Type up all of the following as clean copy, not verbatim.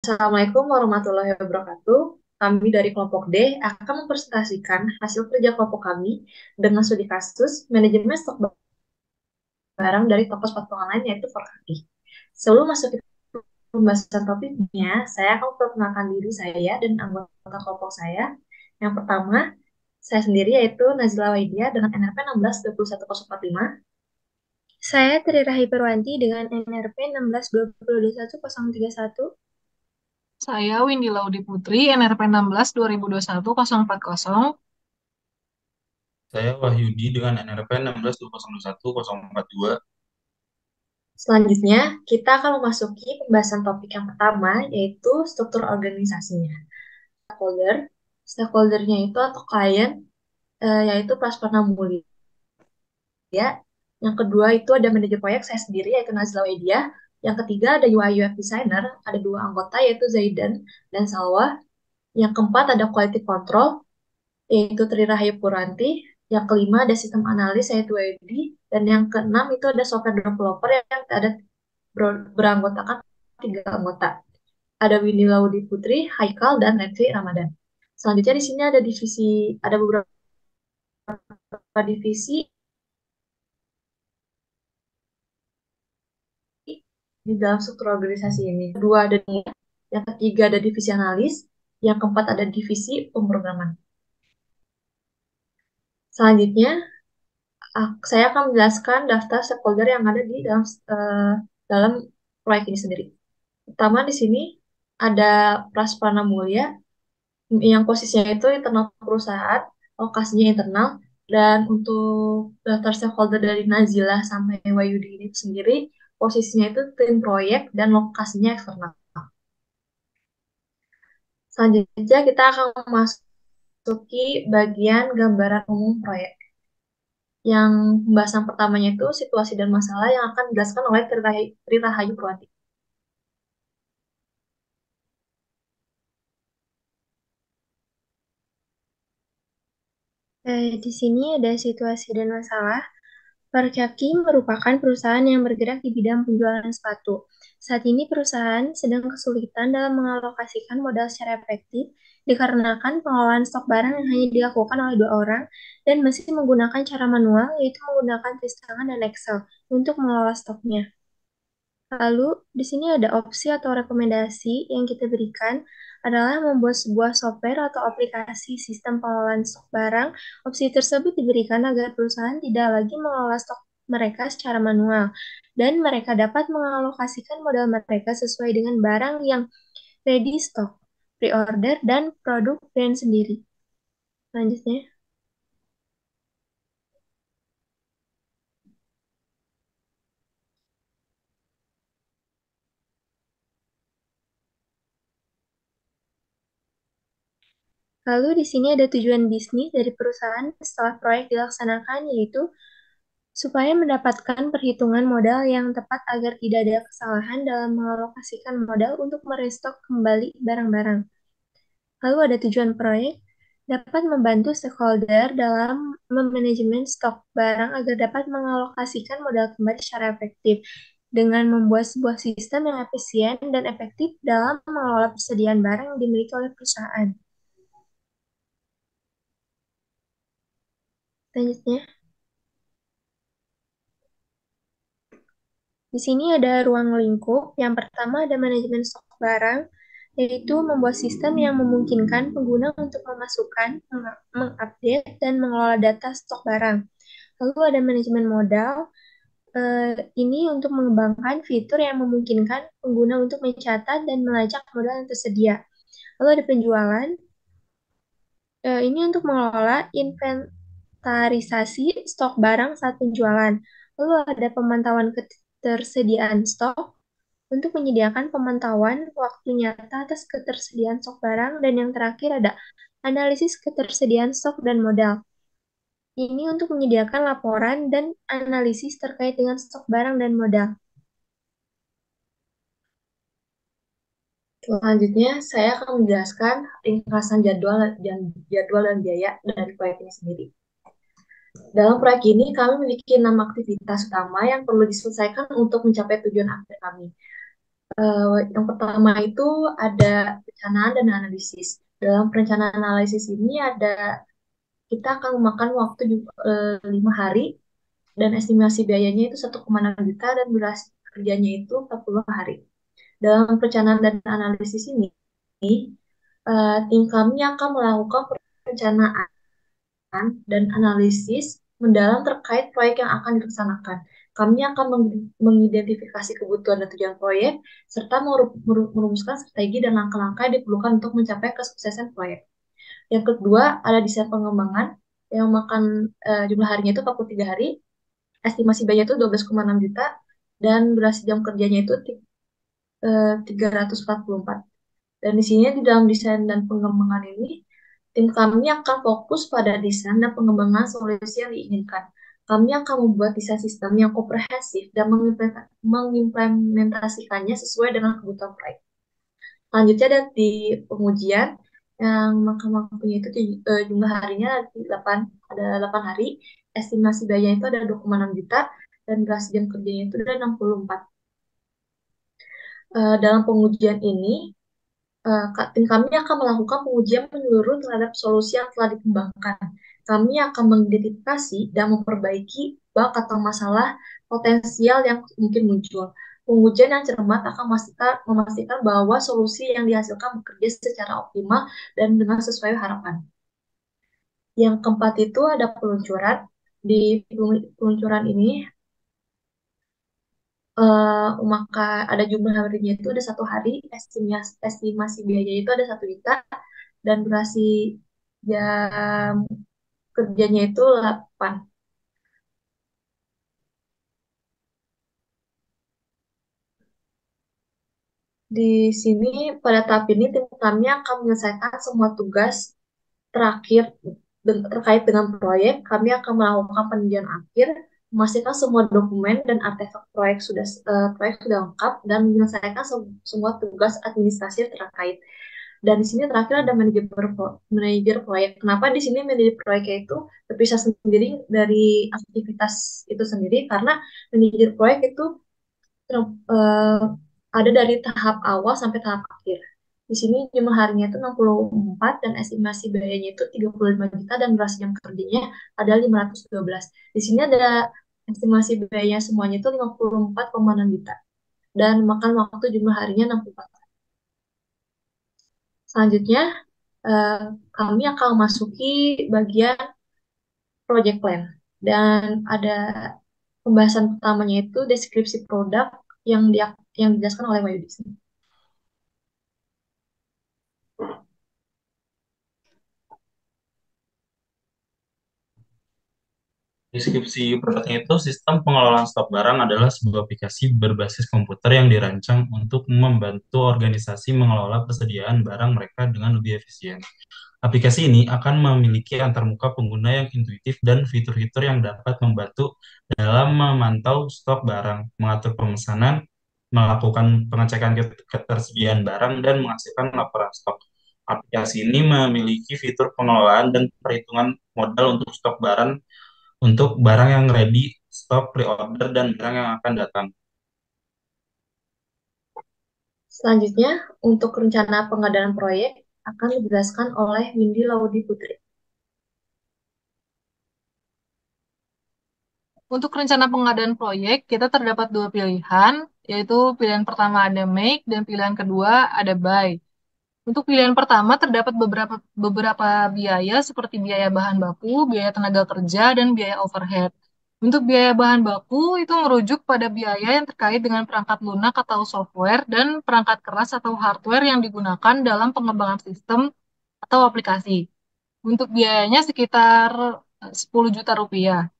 Assalamualaikum warahmatullahi wabarakatuh. Kami dari kelompok D akan mempresentasikan hasil kerja kelompok kami dengan studi kasus manajemen stok barang dari toko sepatu online yaitu Forkaki. Sebelum masuk ke pembahasan topiknya, saya akan memperkenalkan diri saya dan anggota kelompok saya. Yang pertama, saya sendiri yaitu Nazila Waidia dengan NRP 1621045. Saya Tri Rahi Perwanti dengan NRP 16202101. Saya Windy Laudy Putri, NRP 16 2021-040. Saya Wahyudi dengan NRP 162021-042. Selanjutnya, kita akan memasuki pembahasan topik yang pertama, yaitu struktur organisasinya. Stakeholder, stakeholdernya itu atau klien, yaitu Prasparna Mulia. Yang kedua itu ada manajer proyek saya sendiri, yaitu Nazla Wedia. Yang ketiga ada UI UX designer, ada dua anggota, yaitu Zaidan dan Salwa. Yang keempat ada quality control, yaitu Tri Rahayu Puranti. Yang kelima ada sistem analis, yaitu Edi. Dan yang keenam itu ada software developer yang ada beranggotakan tiga anggota. Ada Windy Laudi Putri, Haikal, dan Lutfi Ramadan. Selanjutnya di sini ada beberapa divisi di dalam struktur organisasi ini. Kedua ada yang ketiga ada divisi analis, yang keempat ada divisi pemrograman. Selanjutnya, saya akan menjelaskan daftar stakeholder yang ada di dalam proyek ini sendiri. Pertama di sini ada Prasparna Mulia, yang posisinya itu internal perusahaan, lokasinya internal, dan untuk daftar stakeholder dari Nazila sampai Wayudi ini sendiri, posisinya itu tim proyek dan lokasinya eksternal. Selanjutnya kita akan memasuki bagian gambaran umum proyek. Yang pembahasan pertamanya itu situasi dan masalah yang akan dijelaskan oleh Tri Rahayu Purwanti. Di sini ada situasi dan masalah. Parkyaki merupakan perusahaan yang bergerak di bidang penjualan sepatu. Saat ini perusahaan sedang kesulitan dalam mengalokasikan modal secara efektif dikarenakan pengelolaan stok barang yang hanya dilakukan oleh dua orang dan masih menggunakan cara manual, yaitu menggunakan tulis tangan dan Excel untuk mengelola stoknya. Lalu, di sini ada opsi atau rekomendasi yang kita berikan adalah membuat sebuah software atau aplikasi sistem pengelolaan stok barang. Opsi tersebut diberikan agar perusahaan tidak lagi mengelola stok mereka secara manual, dan mereka dapat mengalokasikan modal mereka sesuai dengan barang yang ready stock, pre-order, dan produk brand sendiri. Selanjutnya. Lalu di sini ada tujuan bisnis dari perusahaan setelah proyek dilaksanakan, yaitu supaya mendapatkan perhitungan modal yang tepat agar tidak ada kesalahan dalam mengalokasikan modal untuk merestok kembali barang-barang. Lalu ada tujuan proyek, dapat membantu stakeholder dalam memanajemen stok barang agar dapat mengalokasikan modal kembali secara efektif dengan membuat sebuah sistem yang efisien dan efektif dalam mengelola persediaan barang yang dimiliki oleh perusahaan. Selanjutnya. Di sini ada ruang lingkup. Yang pertama ada manajemen stok barang, yaitu membuat sistem yang memungkinkan pengguna untuk memasukkan, mengupdate, dan mengelola data stok barang. Lalu ada manajemen modal. Ini untuk mengembangkan fitur yang memungkinkan pengguna untuk mencatat dan melacak modal yang tersedia. Lalu ada penjualan. Ini untuk mengelola inventarisasi stok barang saat penjualan. Lalu ada pemantauan ketersediaan stok untuk menyediakan pemantauan waktu nyata atas ketersediaan stok barang. Dan yang terakhir ada analisis ketersediaan stok dan modal. Ini untuk menyediakan laporan dan analisis terkait dengan stok barang dan modal. Selanjutnya, saya akan menjelaskan ringkasan jadwal dan biaya dari proyek ini sendiri. Dalam proyek ini, kami memiliki 6 aktivitas utama yang perlu diselesaikan untuk mencapai tujuan akhir kami. Yang pertama itu ada perencanaan dan analisis. Dalam perencanaan analisis ini kita akan memakan waktu 5 hari dan estimasi biayanya itu 1,6 juta dan durasi kerjanya itu 40 hari. Dalam perencanaan dan analisis ini, tim kami akan melakukan perencanaan dan analisis mendalam terkait proyek yang akan dilaksanakan. Kami akan mengidentifikasi kebutuhan dan tujuan proyek, serta merumuskan strategi dan langkah-langkah yang diperlukan untuk mencapai kesuksesan proyek. Yang kedua, ada desain pengembangan yang makan jumlah harinya itu 43 hari, estimasi biaya itu 12,6 juta, dan durasi jam kerjanya itu 344. Dan di sini di dalam desain dan pengembangan ini, tim kami akan fokus pada desain dan pengembangan solusi yang diinginkan. Kami akan membuat desain sistem yang komprehensif dan mengimplementasikannya sesuai dengan kebutuhan proyek. Selanjutnya ada di pengujian yang makan waktunya itu jumlah harinya ada 8 hari, estimasi biayanya itu ada 2,6 juta, dan durasi jam kerjanya itu ada 64. Dalam pengujian ini, tim kami akan melakukan pengujian menyeluruh terhadap solusi yang telah dikembangkan. Kami akan mengidentifikasi dan memperbaiki bug atau masalah potensial yang mungkin muncul. Pengujian yang cermat akan memastikan bahwa solusi yang dihasilkan bekerja secara optimal dan dengan sesuai harapan. Yang keempat itu ada peluncuran. Di peluncuran ini, maka ada jumlah harinya itu ada 1 hari, estimasi biaya itu ada 1 juta, dan durasi jam kerjanya itu 8. Di sini pada tahap ini tim kami akan menyelesaikan semua tugas terakhir terkait dengan proyek. Kami akan melakukan peninjauan akhir, memastikan semua dokumen dan artefak proyek sudah lengkap, dan menyelesaikan semua tugas administrasi terkait. Dan di sini terakhir ada manajer proyek. Kenapa di sini manajer proyeknya itu terpisah sendiri dari aktivitas itu sendiri? Karena manajer proyek itu eh, ada dari tahap awal sampai tahap akhir. Di sini jumlah harinya itu 64 dan estimasi biayanya itu 35 juta dan durasi jam kerjanya ada 512. Di sini ada estimasi biayanya semuanya itu 54,6 juta dan makan waktu jumlah harinya 64. Selanjutnya, eh, kami akan masuki bagian project plan. Dan ada pembahasan pertamanya itu deskripsi produk yang yang dijelaskan oleh Wayu di sini. Deskripsi produknya itu sistem pengelolaan stok barang adalah sebuah aplikasi berbasis komputer yang dirancang untuk membantu organisasi mengelola persediaan barang mereka dengan lebih efisien. Aplikasi ini akan memiliki antarmuka pengguna yang intuitif dan fitur-fitur yang dapat membantu dalam memantau stok barang, mengatur pemesanan, melakukan pengecekan ketersediaan barang, dan menghasilkan laporan stok. Aplikasi ini memiliki fitur pengelolaan dan perhitungan modal untuk stok barang untuk barang yang ready, stok pre-order, dan barang yang akan datang. Selanjutnya, untuk rencana pengadaan proyek akan dijelaskan oleh Windy Laudi Putri. Untuk rencana pengadaan proyek, kita terdapat dua pilihan, yaitu pilihan pertama ada make dan pilihan kedua ada buy. Untuk pilihan pertama terdapat beberapa biaya seperti biaya bahan baku, biaya tenaga kerja, dan biaya overhead. Untuk biaya bahan baku itu merujuk pada biaya yang terkait dengan perangkat lunak atau software dan perangkat keras atau hardware yang digunakan dalam pengembangan sistem atau aplikasi. Untuk biayanya sekitar 10 juta rupiah.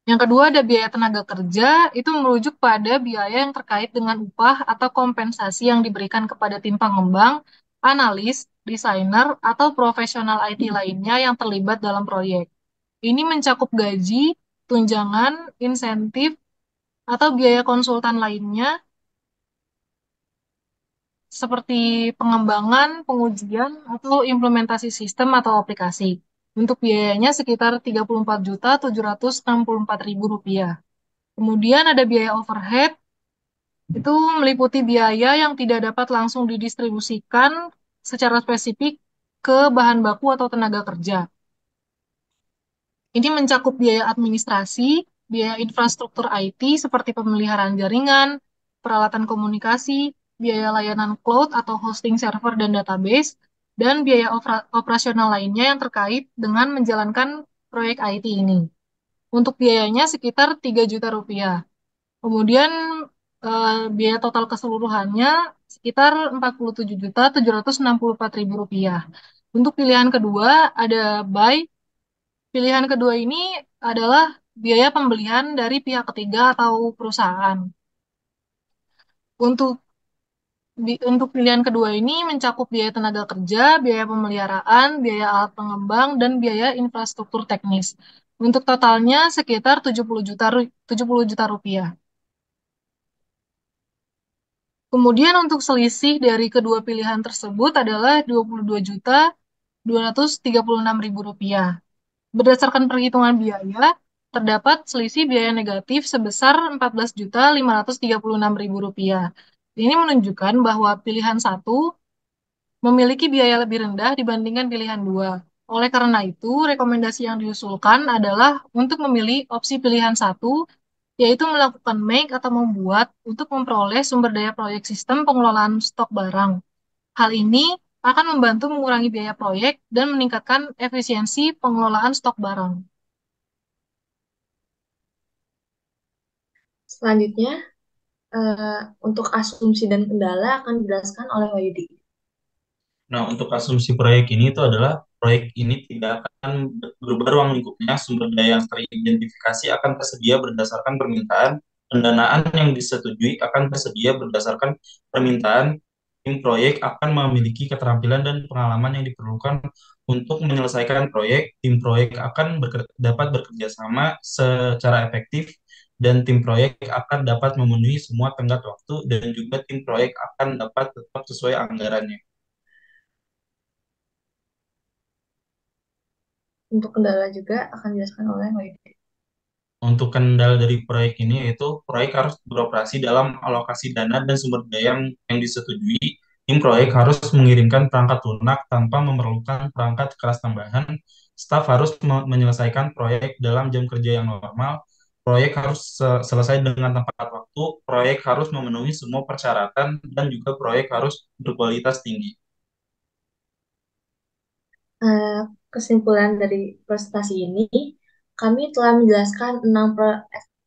Yang kedua ada biaya tenaga kerja, itu merujuk pada biaya yang terkait dengan upah atau kompensasi yang diberikan kepada tim pengembang, analis, desainer, atau profesional IT lainnya yang terlibat dalam proyek. Ini mencakup gaji, tunjangan, insentif, atau biaya konsultan lainnya, seperti pengembangan, pengujian, atau implementasi sistem atau aplikasi. Untuk biayanya sekitar 34.764.000 rupiah. Kemudian ada biaya overhead, Itu meliputi biaya yang tidak dapat langsung didistribusikan secara spesifik ke bahan baku atau tenaga kerja. Ini mencakup biaya administrasi, biaya infrastruktur IT seperti pemeliharaan jaringan, peralatan komunikasi, biaya layanan cloud atau hosting server dan database, dan biaya operasional lainnya yang terkait dengan menjalankan proyek IT ini. Untuk biayanya sekitar 3 juta rupiah. Kemudian biaya total keseluruhannya sekitar 47.764.000 rupiah. Untuk pilihan kedua ada buy. Pilihan kedua ini adalah biaya pembelian dari pihak ketiga atau perusahaan. Untuk untuk pilihan kedua ini mencakup biaya tenaga kerja, biaya pemeliharaan, biaya alat pengembang, dan biaya infrastruktur teknis. Untuk totalnya sekitar 70 juta rupiah. Kemudian untuk selisih dari kedua pilihan tersebut adalah 22.236.000 rupiah. Berdasarkan perhitungan biaya, terdapat selisih biaya negatif sebesar 14.536.000 rupiah. Ini menunjukkan bahwa pilihan satu memiliki biaya lebih rendah dibandingkan pilihan dua. Oleh karena itu, rekomendasi yang diusulkan adalah untuk memilih opsi pilihan satu, yaitu melakukan make atau membuat untuk memperoleh sumber daya proyek sistem pengelolaan stok barang. Hal ini akan membantu mengurangi biaya proyek dan meningkatkan efisiensi pengelolaan stok barang. Selanjutnya, untuk asumsi dan kendala akan dijelaskan oleh Wahyudi. Nah, untuk asumsi proyek ini itu adalah proyek ini tidak akan berubah ruang lingkupnya, sumber daya yang teridentifikasi akan tersedia berdasarkan permintaan, pendanaan yang disetujui akan tersedia berdasarkan permintaan, tim proyek akan memiliki keterampilan dan pengalaman yang diperlukan untuk menyelesaikan proyek, tim proyek akan dapat bekerja sama secara efektif, dan tim proyek akan dapat memenuhi semua tenggat waktu, dan juga tim proyek akan dapat tetap sesuai anggarannya. Untuk kendala juga akan dijelaskan oleh Wahyudi. Untuk kendala dari proyek ini yaitu proyek harus beroperasi dalam alokasi dana dan sumber daya yang disetujui. Tim proyek harus mengirimkan perangkat lunak tanpa memerlukan perangkat keras tambahan. Staf harus menyelesaikan proyek dalam jam kerja yang normal. Proyek harus selesai dengan tepat waktu. Proyek harus memenuhi semua persyaratan dan juga proyek harus berkualitas tinggi. Kesimpulan dari presentasi ini, kami telah menjelaskan 6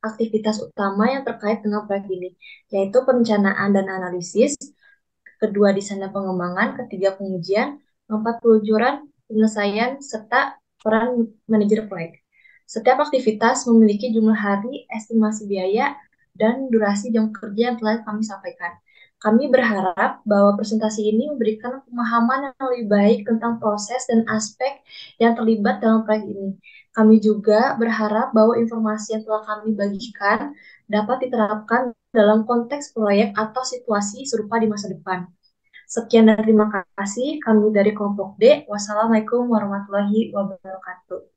aktivitas utama yang terkait dengan proyek ini, yaitu perencanaan dan analisis, kedua desain dan pengembangan, ketiga pengujian, keempat peluncuran, penyelesaian, serta peran manajer proyek. Setiap aktivitas memiliki jumlah hari, estimasi biaya, dan durasi jam kerja yang telah kami sampaikan. Kami berharap bahwa presentasi ini memberikan pemahaman yang lebih baik tentang proses dan aspek yang terlibat dalam proyek ini. Kami juga berharap bahwa informasi yang telah kami bagikan dapat diterapkan dalam konteks proyek atau situasi serupa di masa depan. Sekian dan terima kasih. Kami dari kelompok D. Wassalamualaikum warahmatullahi wabarakatuh.